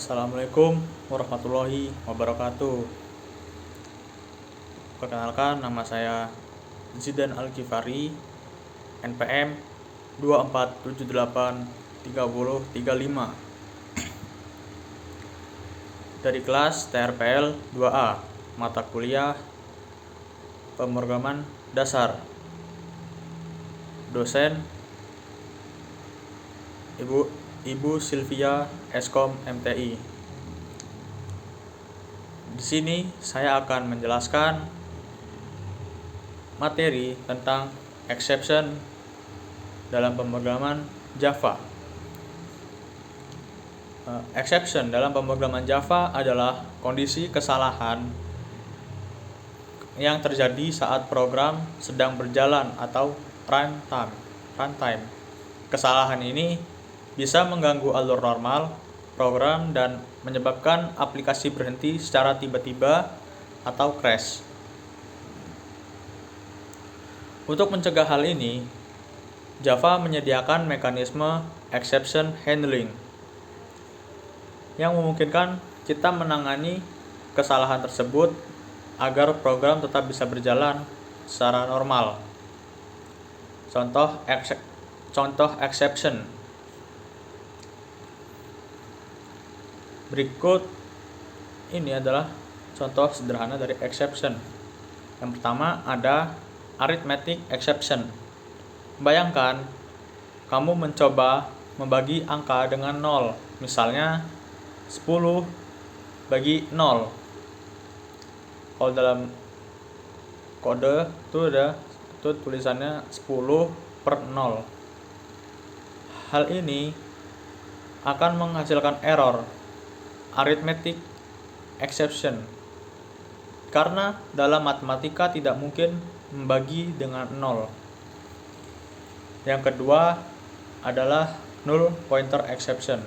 Assalamualaikum warahmatullahi wabarakatuh. Perkenalkan, nama saya Zidan Al-Ghifari, NPM 24783035 dari kelas TRPL 2A, mata kuliah Pemrograman Dasar. Dosen Ibu Sylvia Eskom MTI. Di sini saya akan menjelaskan materi tentang exception dalam pemrograman Java. Exception dalam pemrograman Java adalah kondisi kesalahan yang terjadi saat program sedang berjalan atau runtime. Kesalahan ini bisa mengganggu alur normal program dan menyebabkan aplikasi berhenti secara tiba-tiba atau crash. Untuk mencegah hal ini, Java menyediakan mekanisme exception handling yang memungkinkan kita menangani kesalahan tersebut agar program tetap bisa berjalan secara normal. Contoh exception. Berikut ini adalah contoh sederhana dari exception. Yang pertama ada arithmetic exception. Bayangkan kamu mencoba membagi angka dengan 0. Misalnya 10 bagi 0. Kalau dalam kode itu tulisannya 10/0. Hal ini akan menghasilkan error arithmetic exception karena dalam matematika tidak mungkin membagi dengan 0. Yang kedua adalah null pointer exception.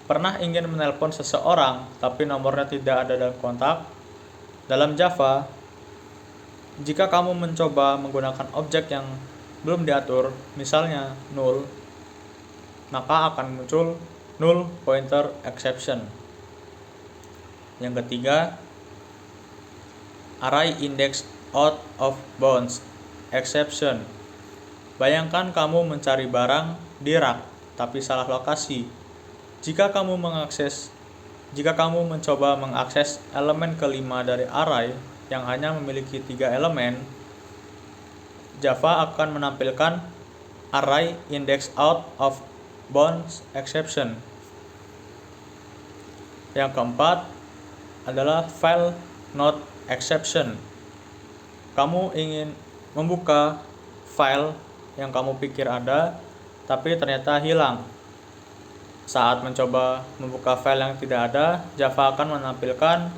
Pernah ingin menelpon seseorang tapi nomornya tidak ada dalam kontak? Dalam Java, jika kamu mencoba menggunakan objek yang belum diatur, misalnya null, maka akan muncul null pointer exception. Yang ketiga, array index out of bounds exception. Bayangkan kamu mencari barang di rak tapi salah lokasi. Jika kamu mencoba mengakses elemen kelima dari array yang hanya memiliki 3 elemen, Java akan menampilkan array index out of bounds exception. Yang keempat adalah file not exception. Kamu ingin membuka file yang kamu pikir ada, tapi ternyata hilang. Saat mencoba membuka file yang tidak ada, Java akan menampilkan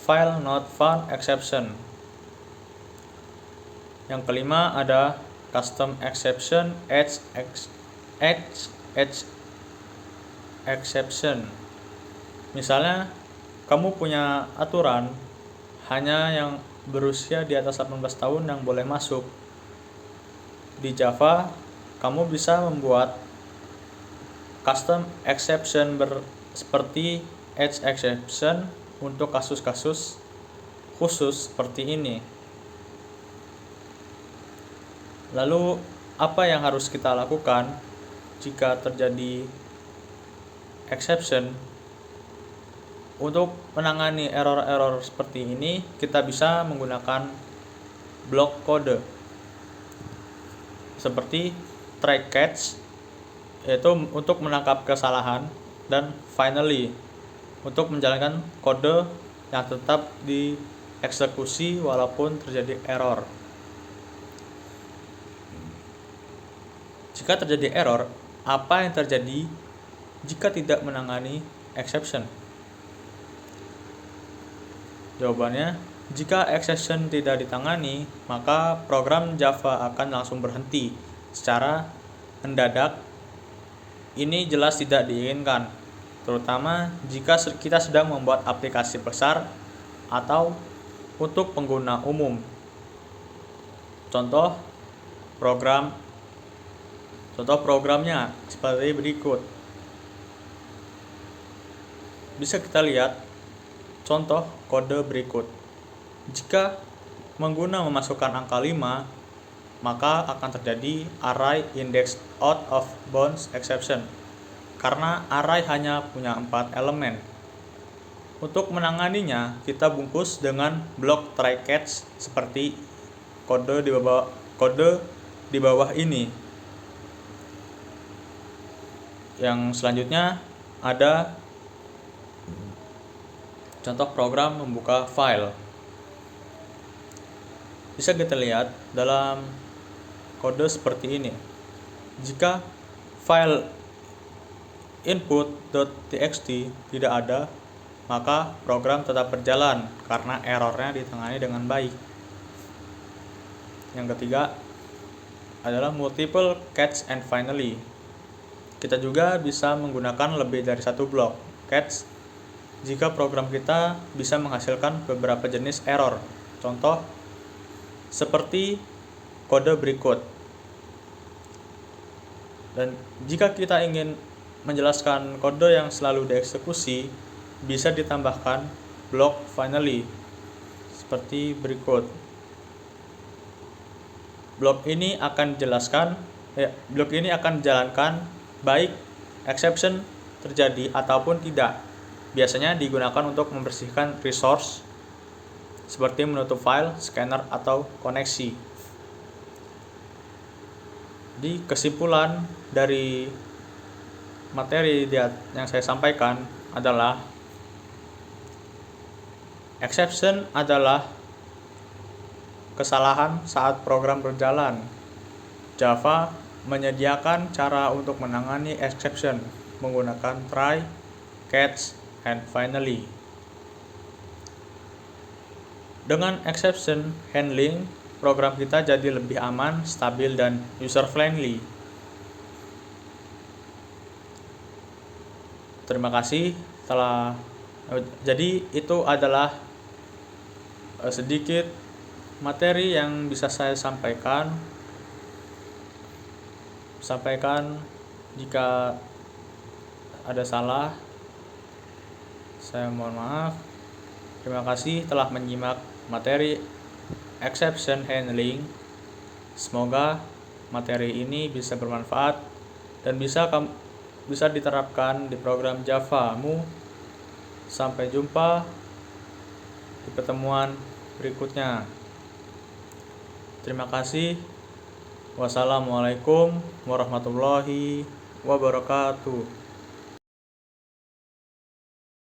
file not found exception. Yang kelima ada custom exception edge exception. Misalnya, kamu punya aturan hanya yang berusia di atas 18 tahun yang boleh masuk. Di Java, kamu bisa membuat custom exception seperti edge exception untuk kasus-kasus khusus seperti ini. Lalu, apa yang harus kita lakukan jika terjadi exception? Untuk menangani error-error seperti ini, kita bisa menggunakan blok kode seperti try catch, yaitu untuk menangkap kesalahan, dan finally untuk menjalankan kode yang tetap dieksekusi walaupun terjadi error. Jika terjadi error, apa yang terjadi jika tidak menangani exception? Jawabannya, jika exception tidak ditangani, maka program Java akan langsung berhenti secara mendadak. Ini jelas tidak diinginkan, terutama jika kita sedang membuat aplikasi besar atau untuk pengguna umum. Contoh programnya seperti berikut. bisa kita lihat contoh kode berikut. Jika pengguna memasukkan angka 5, maka akan terjadi array index out of bounds exception karena array hanya punya 4 elemen. Untuk menanganinya, kita bungkus dengan blok try catch seperti kode di bawah ini. Yang selanjutnya ada contoh program membuka file. Bisa kita lihat dalam kode seperti ini. Jika file input.txt tidak ada, maka program tetap berjalan karena errornya ditangani dengan baik. Yang ketiga adalah multiple catch and finally. Kita juga bisa menggunakan lebih dari satu blok catch jika program kita bisa menghasilkan beberapa jenis error. Contoh seperti kode berikut. Dan jika kita ingin menjelaskan kode yang selalu dieksekusi, bisa ditambahkan blok finally seperti berikut. Blok ini akan dijalankan baik exception terjadi ataupun tidak. Biasanya digunakan untuk membersihkan resource seperti menutup file, scanner, atau koneksi. Di kesimpulan dari materi yang saya sampaikan adalah exception adalah kesalahan saat program berjalan. Java menyediakan cara untuk menangani exception menggunakan try, catch, and finally. Dengan exception handling, program kita jadi lebih aman, stabil, dan user-friendly. Terima kasih telah. Jadi itu adalah sedikit materi yang bisa saya sampaikan. Jika ada salah, saya mohon maaf. Terima kasih telah menyimak materi exception handling. Semoga materi ini bisa bermanfaat dan bisa diterapkan di program Java-mu. Sampai jumpa di pertemuan berikutnya. Terima kasih. Wassalamualaikum warahmatullahi wabarakatuh.